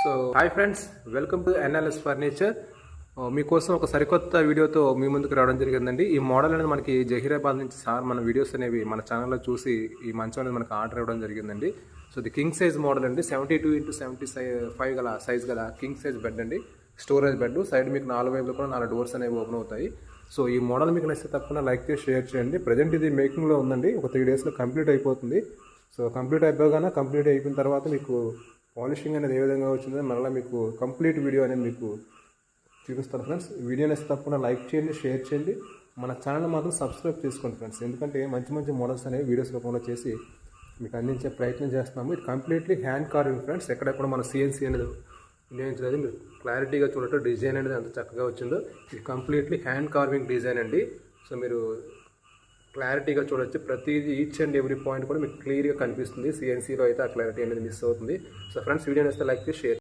So hi friends, welcome to NLS furniture. మీకోసం ఒక సరికొత్త వీడియోతో మీ ముందుకు రావడం జరిగిందండి. ఈ మోడల్ అనేది మనకి జహీరాబాద్ నుంచి సార్ మన వీడియోస్ అనేవి మన ఛానల్లో చూసి ఈ మంచం అనేది మనకు ఆర్డర్ ఇవ్వడం జరిగిందండి. సో ఇది కింగ్ సైజ్ మోడల్ అండి, 72x75 గల సైజ్ గల కింగ్ సైజ్ బెడ్ అండి. స్టోరేజ్ బెడ్, సైడ్ మీకు 4 వైపులు కూడా 4 డోర్స్ అనేవి ఓపెన్ అవుతాయి. సో ఈ మోడల్ మీకు నచ్చితే తప్పకుండా లైక్ చేసి షేర్ చేయండి. ప్రజెంట్ ఇది మేకింగ్లో ఉందండి, ఒక 3 డేస్లో కంప్లీట్ అయిపోతుంది. సో కంప్లీట్ అయిపోయిన తర్వాత మీకు పాలిషింగ్ అనేది ఏ విధంగా వచ్చిందో మళ్ళీ మీకు కంప్లీట్ వీడియో అనేది మీకు చూపిస్తాను ఫ్రెండ్స్. వీడియో నచ్చితే తప్పకుండా లైక్ చేయండి, షేర్ చేయండి. మన ఛానల్ మాత్రం సబ్స్క్రైబ్ చేసుకోండి ఫ్రెండ్స్, ఎందుకంటే మంచి మోడల్స్ అనేవి వీడియోస్ రూపంలో చేసి మీకు అందించే ప్రయత్నం చేస్తున్నాము. ఇది కంప్లీట్లీ హ్యాండ్ కార్వింగ్ ఫ్రెండ్స్, ఎక్కడెక్కడ మన సిఎన్సీ అనేది వినియోగించలేదు. మీరు క్లారిటీగా చూడటం డిజైన్ అనేది ఎంత చక్కగా వచ్చిందో. ఇది కంప్లీట్లీ హ్యాండ్ కార్వింగ్ డిజైన్ అండి. సో మీరు క్లారిటీగా చూడొచ్చు, ప్రతిదీ ఈచ్ అండ్ ఎవ్రీ పాయింట్ కూడా మీకు క్లియర్గా కనిపిస్తుంది. సిఎన్సీలో అయితే ఆ క్లారిటీ అనేది మిస్ అవుతుంది. సో ఫ్రెండ్స్, వీడియో నచ్చితే లైక్ చేసి షేర్